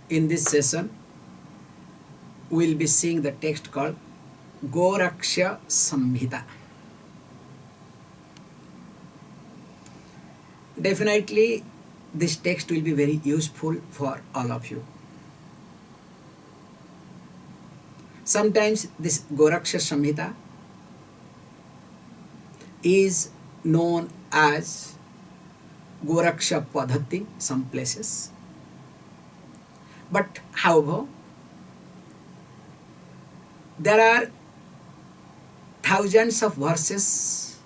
In this session, we will be seeing the text called Goraka Samita. Definitely, this text will be very useful for all of you. Sometimes this Goraka Samhita is known as Goraka Padhati, some places. But however, there are thousands of verses,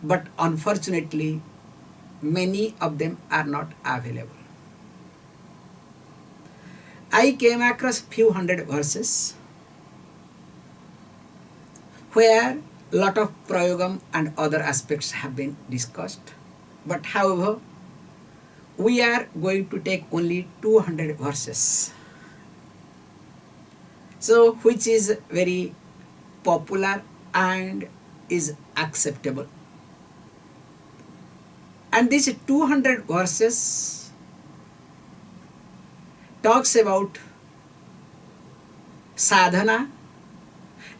but unfortunately, many of them are not available. I came across few hundred verses where lot of prayogam and other aspects have been discussed. But however, we are going to take only 200 verses. So, which is very popular and is acceptable. And these 200 verses talks about sadhana,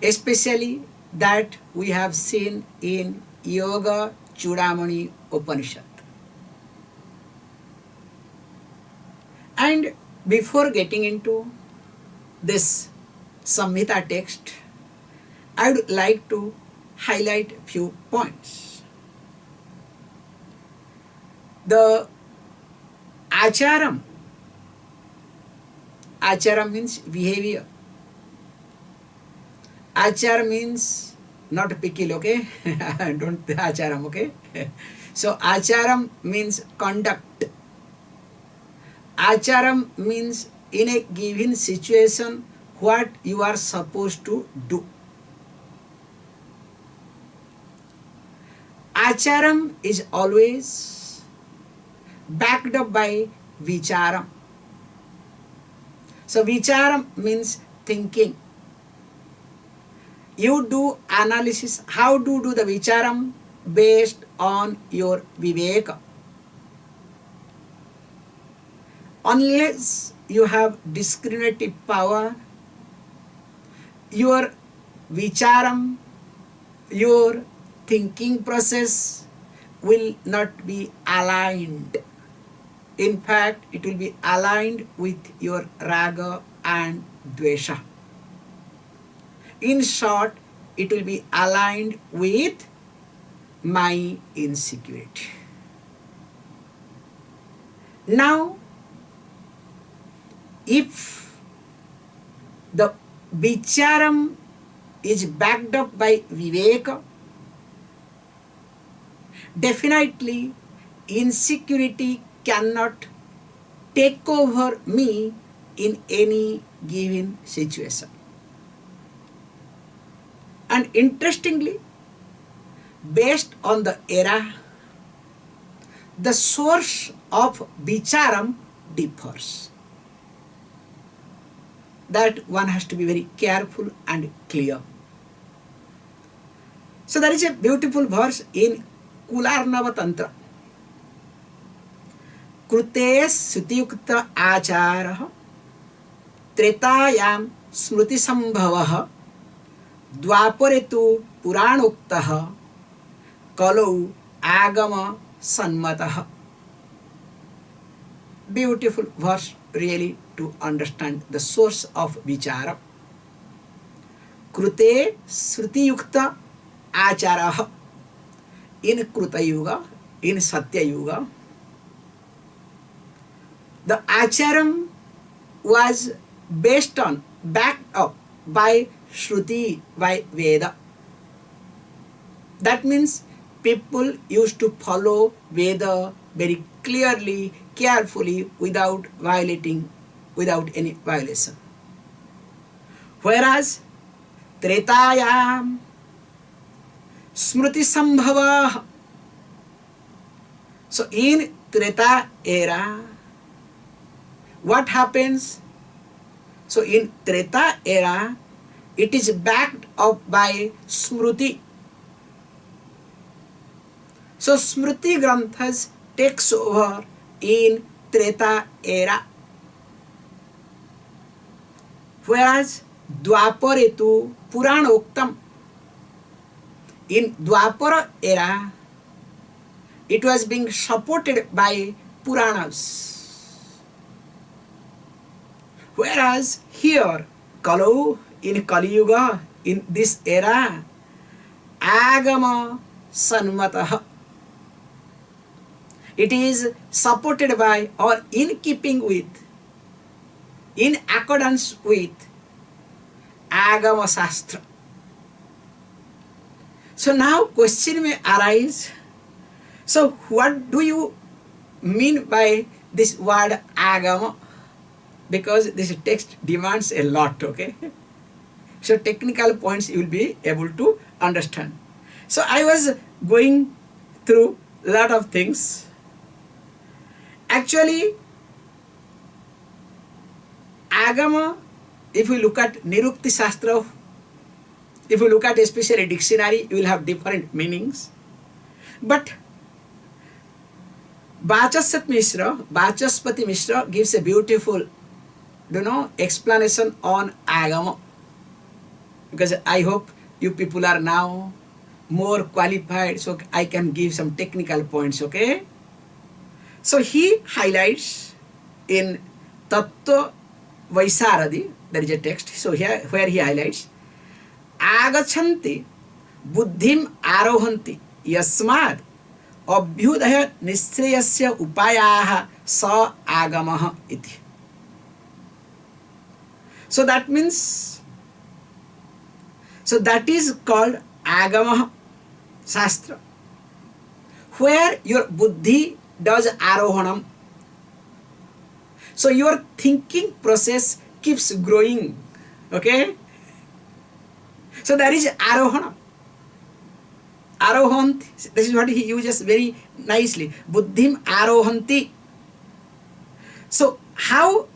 especially that we have seen in Yoga Chudamani Upanishad. And before getting into this Samhita text, I would like to highlight a few points. The acharam. Acharam means behavior. Achar means not pickle, okay? Don't acharam, okay? So acharam means conduct. Acharam means in a given situation what you are supposed to do. Acharam is always backed up by vicharam. So vicharam means thinking. You do analysis. How to do the vicharam? Based on your viveka. Unless you have discriminative power, your vicharam, your thinking process will not be aligned. In fact, it will be aligned with your raga and dvesha. In short, it will be aligned with my insecurity. Now, if the vicharam is backed up by viveka, definitely insecurity cannot take over me in any given situation. And interestingly, based on the era, the source of vicharam differs. That one has to be very careful and clear. So there is a beautiful verse in Kularnava Tantra. Krute sutiyukta acharah tretayam smriti sambhavah dvapare tu puranoktah kalau agama sanmatah. Beautiful verse really to understand the source of vichara. Krute sruti yukta acharah. In Kruta Yuga, in Satya Yuga, the acharam was based on, backed up by Shruti, by Veda. That means people used to follow Veda very clearly, carefully, without violating, without any violation. Whereas Tretayam Smriti Sambhava. So in Treta era, what happens? So in Treta era, it is backed up by Smriti. So Smriti Granthas takes over in Treta era. Whereas Dwaparetu Purana Oktam. In Dwapara era, it was being supported by Puranas. Whereas here, in Kali Yuga, in this era, Agama Sanmataha. It is supported by or in keeping with, in accordance with Agama Shastra. So now question may arise. So what do you mean by this word Agama? Because this text demands a lot, okay? So technical points you will be able to understand. So I was going through a lot of things. Actually, Agama, if you look at Nirukti Shastra, if you look at especially dictionary, you will have different meanings. But Vachaspati Mishra gives a beautiful, explanation on Agama. Because I hope you people are now more qualified, so I can give some technical points, okay? So he highlights in Tattva Vaisaradi, there is a text, so here where he highlights, Agachanti Buddhim Arohanti Yasmad Abhyudaya Nishreyasya Upayaha Sa Agamaha Iti. So that means, so that is called Agama Shastra, where your buddhi does arohanam. So your thinking process keeps growing, okay? So there is arohanam. Arohanti, this is what he uses very nicely. Buddhim arohanti. So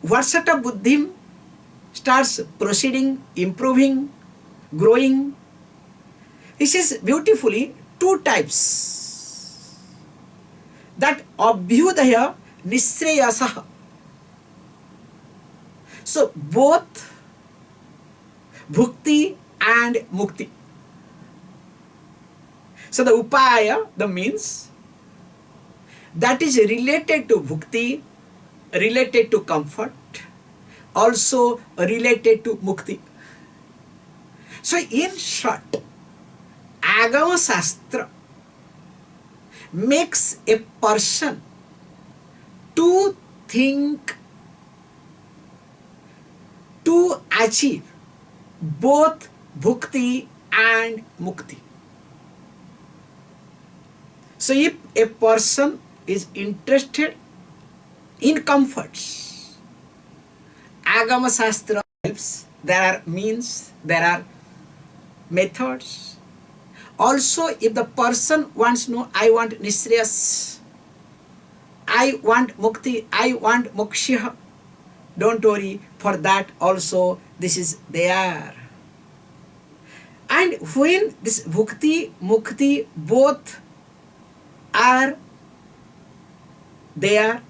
what sort of buddhim starts proceeding, improving, growing? He says beautifully two types. That abhyudaya nisreyasaha. So both bhukti and mukti. So the upaya, the means, that is related to bhukti, related to comfort, also related to mukti. So in short, Agama Shastra makes a person to think, to achieve both bhukti and mukti. So if a person is interested in comforts, Agama Shastra helps. There are means, there are methods. Also, if the person wants to know, I want Nishreyas, I want Mukti, I want Moksha, don't worry, for that also this is there. And when this Bhukti, Mukti both are there,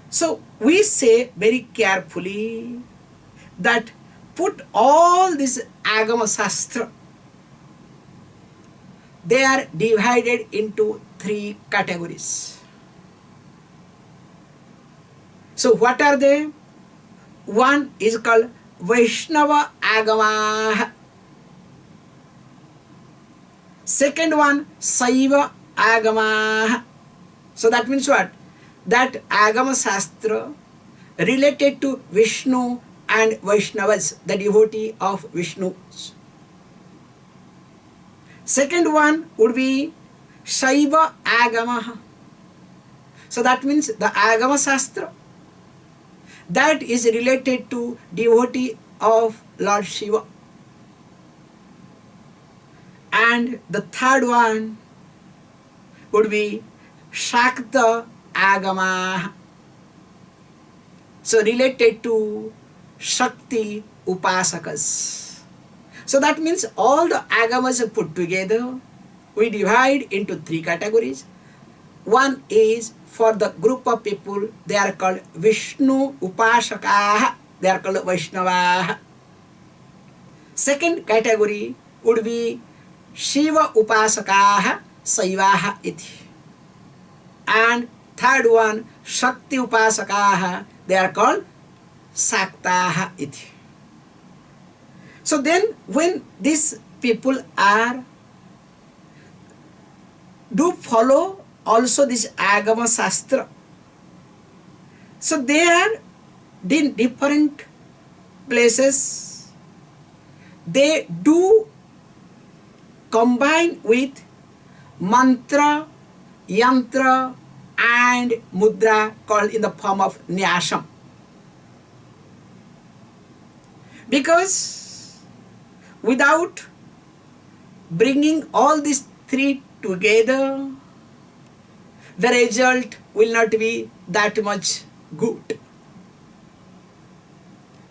so we say very carefully that put all this Agama Shastra, they are divided into three categories. So what are they? One is called Vaishnava Agama. Second one, Saiva Agama. So that means what? That Agama Shastra related to Vishnu and Vaishnavas, the devotee of Vishnu. Second one would be Shaiva Agama. So that means the Agama Shastra that is related to devotee of Lord Shiva. And the third one would be Shakta Agama. So related to Shakti Upasakas. So that means all the Agamas are put together. We divide into three categories. One is for the group of people, they are called Vishnu Upasakaha, they are called Vaishnavaha. Second category would be Shiva Upasakaha Saivaha iti. And third one, Shakti Upasakaha, they are called Saktaha iti. So then when these people are do follow also this Agama Shastra, so they are in different places, they do combine with mantra, yantra and mudra called in the form of nyasham. Because without bringing all these three together, the result will not be that much good.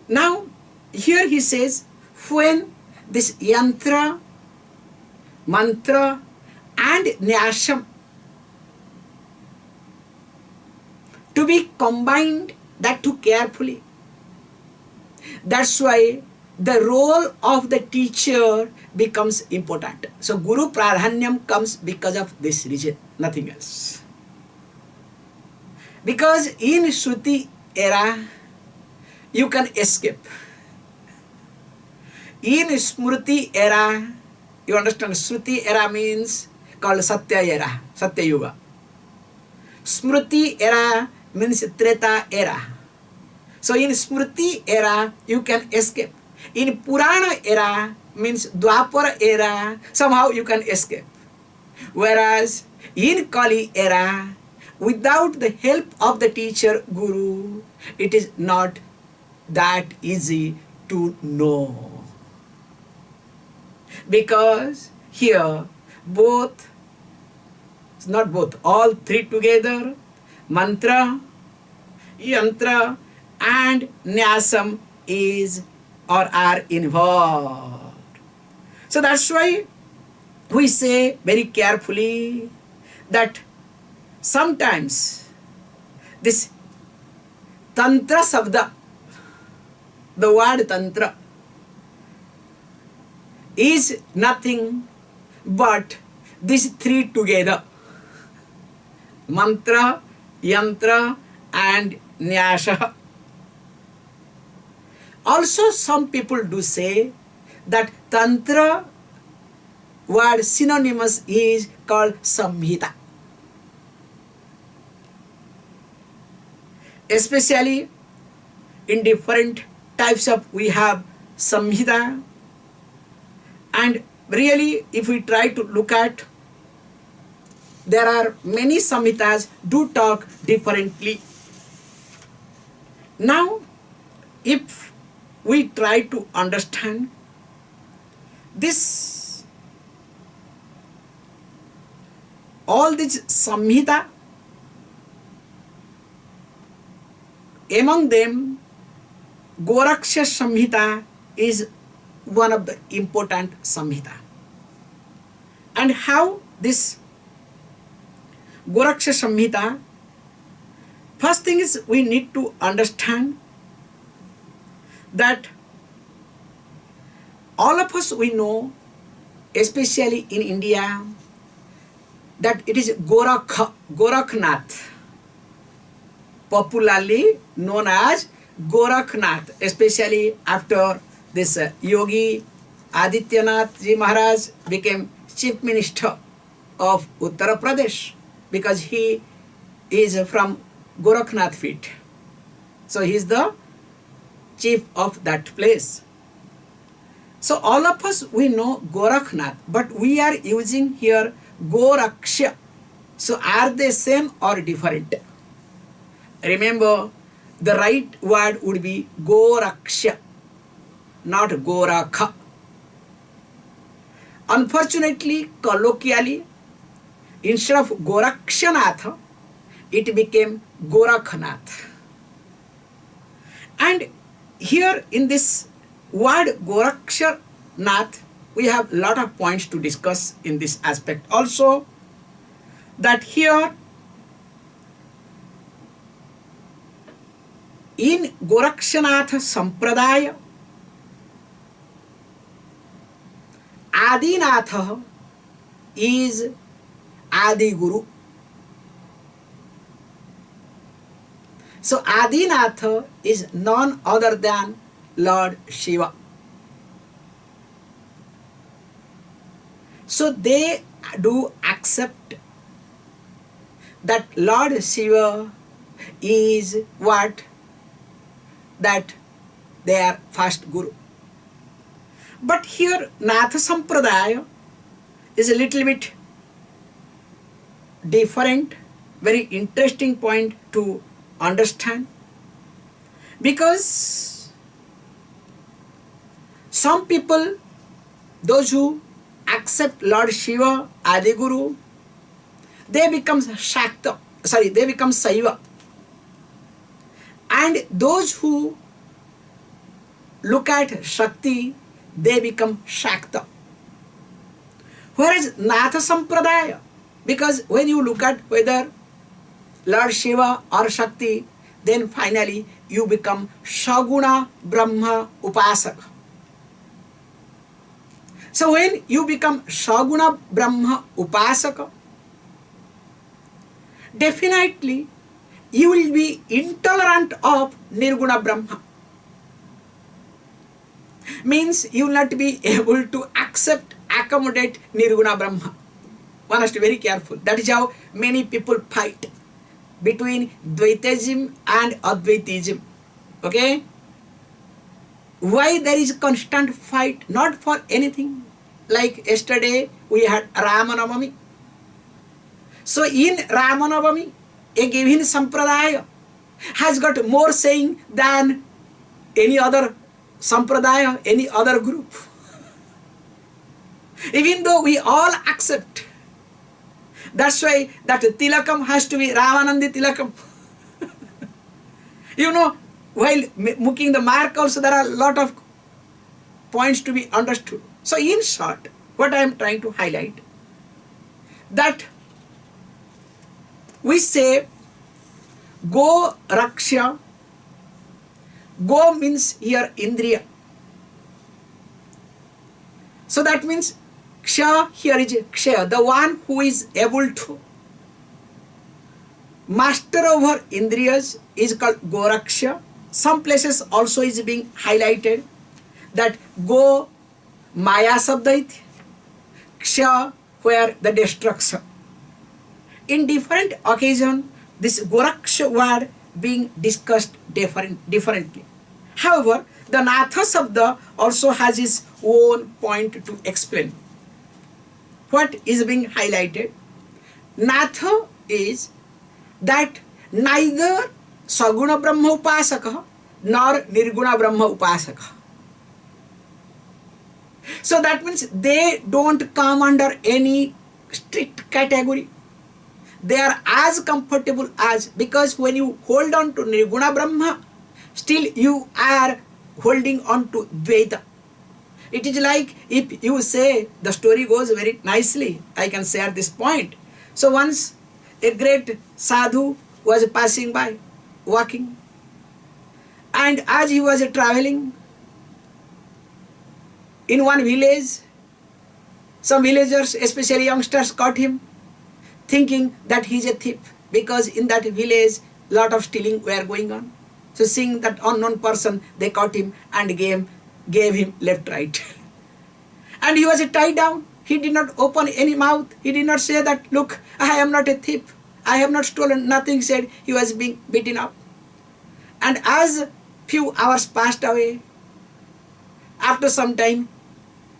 Now, here he says, when this yantra, mantra and nyasham to be combined, that too carefully. That's why the role of the teacher becomes important. So Guru Pradhanyam comes because of this reason, nothing else. Because in Shruti era, you can escape. In Smriti era, you understand, Shruti era means called Satya era, Satya Yuga. Smriti era means Treta era. So in Smriti era, you can escape. In Purana era means Dwapara era, somehow you can escape. Whereas in Kali era, without the help of the teacher Guru, it is not that easy to know. Because here both, not both, all three together, mantra, yantra and nyasam is or are involved. So that's why we say very carefully that sometimes this Tantra Sabda, the word Tantra, is nothing but these three together: mantra, yantra and nyasha. Also some people do say that Tantra word synonymous is called Samhita. Especially in different types of, we have Samhita, and really if we try to look at, there are many Samhitas do talk differently. Now if we try to understand this, all these Samhita, among them Goraka Samita is one of the important Samhita. And how this Goraka Samhita, first thing is we need to understand that all of us, we know, especially in India, that it is Gorakhnath, popularly known as Gorakhnath, especially after this Yogi Adityanath Ji Maharaj became Chief Minister of Uttar Pradesh, because he is from Gorakhnath feet. So he is the chief of that place. So all of us, we know Gorakhnath, but we are using here Goraksha. So are they same or different? Remember, the right word would be Goraksha, not Goraka. Unfortunately, colloquially, instead of Gorakshanath, it became Gorakhnath. And here in this word Gorakshanath, we have a lot of points to discuss in this aspect also, that here in Gorakshanath Sampradaya, Adinath is Adi Guru. So Adinath is none other than Lord Shiva. So they do accept that Lord Shiva is what? That their first Guru. But here Natha Sampradaya is a little bit different, very interesting point to understand, because some people, those who accept Lord Shiva, Adi Guru, they become Shakta, they become Saiva. And those who look at Shakti, they become Shakta. Whereas Natha Sampradaya, because when you look at whether Lord Shiva or Shakti, then finally you become Shaguna Brahma Upasaka. So when you become Shaguna Brahma Upasaka, definitely you will be intolerant of Nirguna Brahma. Means you will not be able to accept, accommodate Nirguna Brahma. One has to be very careful. That is how many people fight between Dvaitism and Advaitism. Okay? Why there is a constant fight? Not for anything. Like yesterday we had Ramanavami. So in Ramanavami, a given sampradaya has got more saying than any other sampradaya, any other group. Even though we all accept. That's why that Tilakam has to be Ramanandi Tilakam. You know, while making the mark also there are a lot of points to be understood. So in short, what I am trying to highlight, that we say Go Raksha. Go means here Indriya. So that means Ksha here is Ksha, the one who is able to master over Indriyas is called Goraksha. Some places also is being highlighted that Go Maya Sabdait, Ksha where the destruction. In different occasions, this Goraksha word being discussed differently. However, the Natha Sabda also has its own point to explain. What is being highlighted? Natha is that neither Saguna Brahma Upasaka nor Nirguna Brahma Upasaka. So that means they don't come under any strict category. They are as comfortable as, because when you hold on to Nirguna Brahma, still you are holding on to Dvaita. It is like if you say, the story goes very nicely, I can say at this point. So once a great sadhu was passing by, walking, and as he was traveling in one village, some villagers, especially youngsters, caught him, thinking that he is a thief, because in that village lot of stealing were going on. So seeing that unknown person, they caught him and gave him left right. And he was tied down. He did not open any mouth. He did not say that, look, I am not a thief. I have not stolen. Nothing said. He was being beaten up. And as few hours passed away, after some time,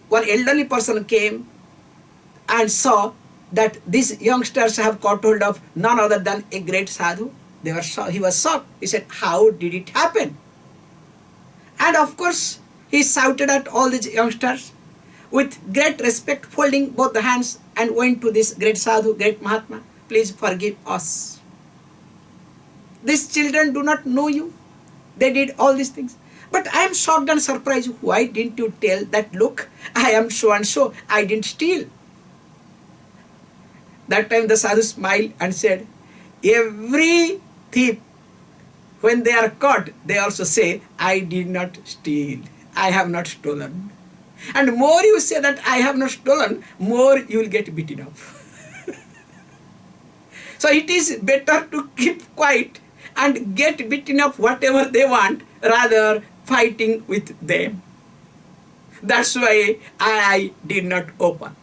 one elderly person came and saw that these youngsters have caught hold of none other than a great sadhu. He was shocked. He said, how did it happen? And of course, he shouted at all these youngsters with great respect, folding both the hands, and went to this great sadhu, great Mahatma, please forgive us. These children do not know you. They did all these things. But I am shocked and surprised. Why didn't you tell that, look, I am so and so, I didn't steal? That time the sadhu smiled and said, every thief when they are caught, they also say, I did not steal, I have not stolen. And more you say that I have not stolen, more you will get beaten up. So it is better to keep quiet and get beaten up whatever they want, rather fighting with them. That's why I did not open.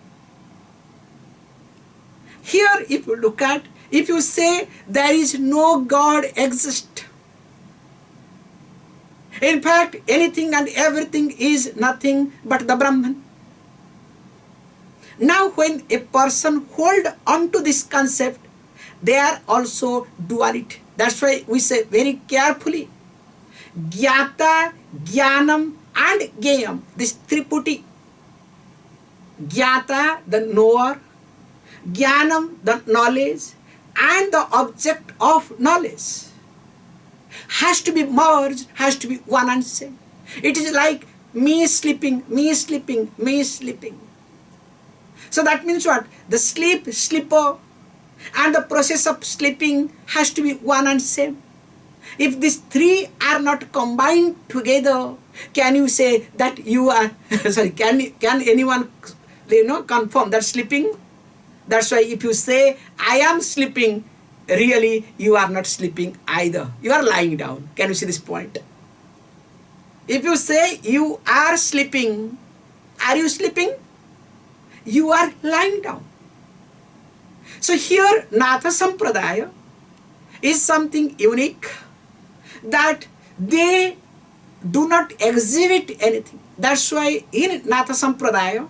Here, if you look at, if you say there is no God exist, in fact, anything and everything is nothing but the Brahman. Now, when a person hold on to this concept, they are also duality. That's why we say very carefully, Gyata, Jnanam and Gayam, this triputi. Gyata, the knower, Jnanam, the knowledge, and the object of knowledge has to be merged, has to be one and same. It is like me sleeping, me sleeping, me sleeping. So that means what? The sleep, sleeper, and the process of sleeping has to be one and same. If these three are not combined together, can you say that you are, sorry, can anyone, confirm that sleeping? That's why if you say, I am sleeping, really you are not sleeping either. You are lying down. Can you see this point? If you say you are sleeping, are you sleeping? You are lying down. So here Natha Sampradaya is something unique, that they do not exhibit anything. That's why in Natha Sampradaya,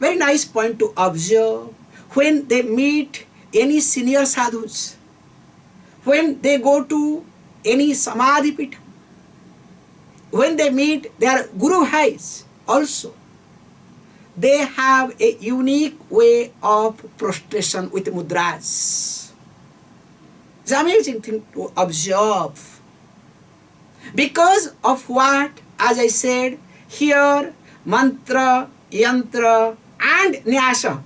very nice point to observe, when they meet any senior sadhus, when they go to any samadhi pita, when they meet their guru bhais also, they have a unique way of prostration with mudras. It's an amazing thing to observe. Because of what, as I said, here mantra, yantra and nyasa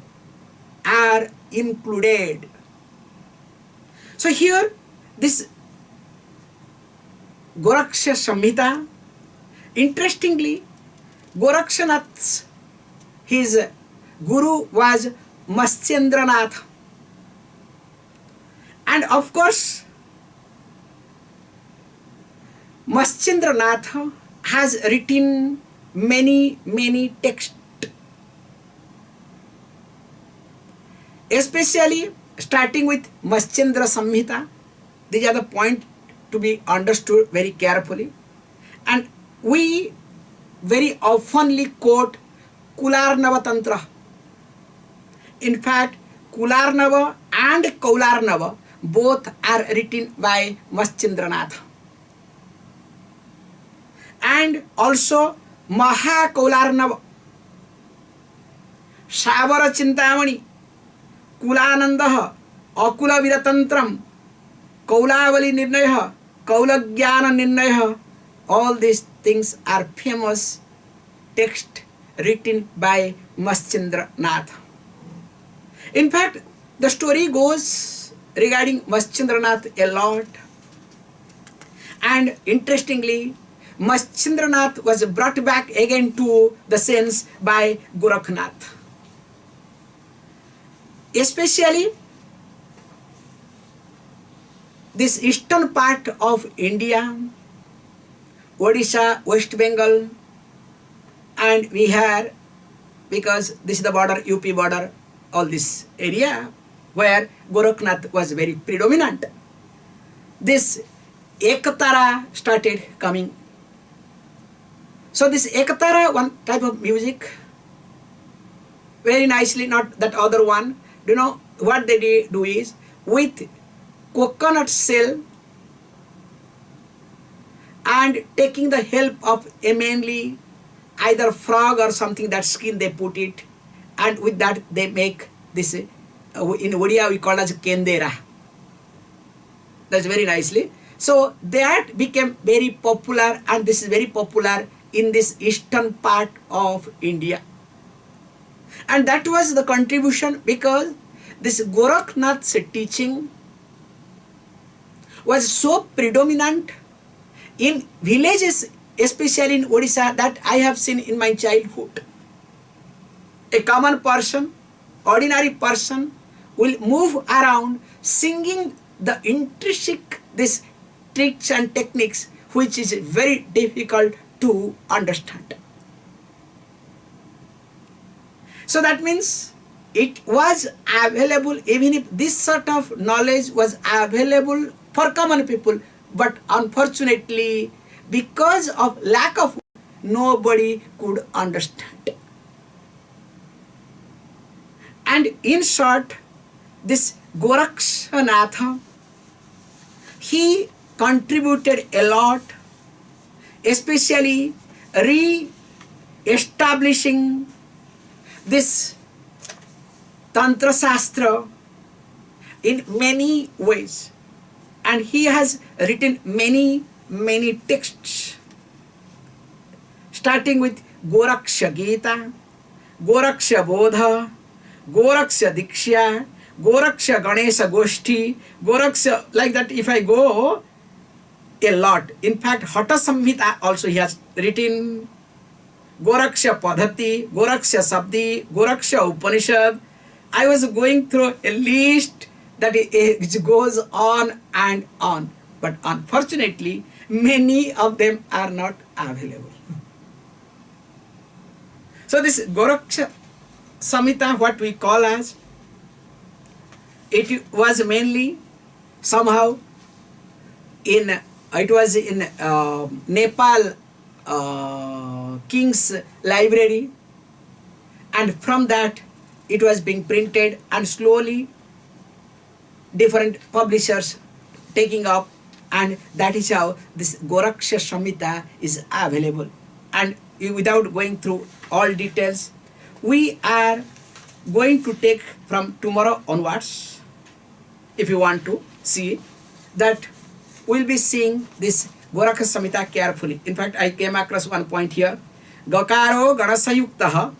are included. So here this Goraka Samita, interestingly, Gorakshanath's, his guru was Matsyendranath. And of course, Matsyendranath has written many texts, especially starting with Matsyendranath Samhita. These are the points to be understood very carefully. And we very oftenly quote Kularnava Tantra. In fact, Kularnava and Kaularnava both are written by Matsyendranath. And also Maha Kaularnava, Savara Chintamani, Kulanandaha, Akula Viratantram, Kaulavali Nirnaya, Kaulagyana Nirnaya, all these things are famous texts written by Matsyendranath. In fact, the story goes regarding Matsyendranath a lot. And interestingly, Matsyendranath was brought back again to the sense by Goraknath. Especially this eastern part of India, Odisha, West Bengal, and Bihar, because this is the border, UP border, all this area where Goraknath was very predominant. This Ekatara started coming. So this Ekatara, one type of music, very nicely, not that other one. You know what they do is, with coconut shell and taking the help of a mainly either frog or something, that skin they put it, and with that they make this, in Odia we call as kendera. That's very nicely. So that became very popular, and this is very popular in this eastern part of India. And that was the contribution, because this Goraknath's teaching was so predominant in villages, especially in Odisha, that I have seen in my childhood. A common person, ordinary person, will move around singing the intrinsic this tricks and techniques which is very difficult to understand. So that means it was available, even if this sort of knowledge was available for common people, but unfortunately because of lack of nobody could understand. And in short, this Gorakshanath, he contributed a lot, especially re-establishing this Tantra Shastra in many ways. And he has written many texts, starting with Goraksha Gita, Goraksha Bodha, Goraksha Diksha, Goraksha Ganesha Goshti, Goraksha, like that if I go a lot. In fact, Hata Samhita also he has written, Goraksha Padhati, Goraksha Sabdi, Goraksha Upanishad. I was going through a list that it goes on and on. But unfortunately, many of them are not available. So this Goraka Samita, what we call as, it was mainly somehow in, it was in Nepal King's library, and from that it was being printed, and slowly different publishers taking up, and that is how this Goraka Samita is available. And without going through all details, we are going to take from tomorrow onwards, if you want to see, that we'll be seeing this Goraka Samita carefully. In fact, I came across one point here. Gakaro ganasayuktaha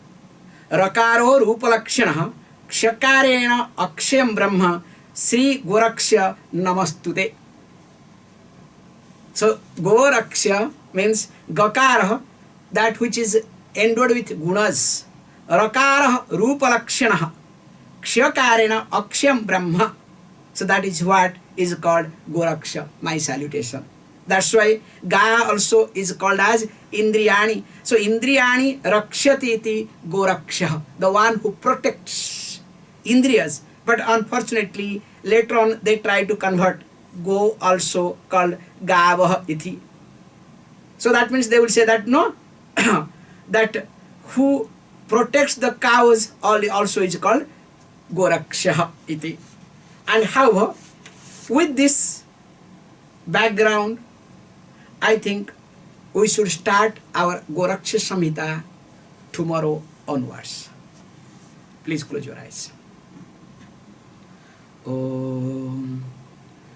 rakaro rupalakshanaha kshakarena akshayam brahma Sri Goraksha Namastute. So Goraksha means Gakara, that which is endowed with gunas. Rakara Rupalakshanaha Kshakarena Akshayam Brahma. So that is what is called Goraksha, my salutation. That's why Ga also is called as Indriyani. So Indriyani Rakshatiti Goraksha, the one who protects Indriyas. But unfortunately, later on they try to convert Go also called Gavah iti. So that means they will say that no, that who protects the cows also is called Goraksha iti. And however, with this background, I think we should start our Goraksha Samhita tomorrow onwards. Please close your eyes. Om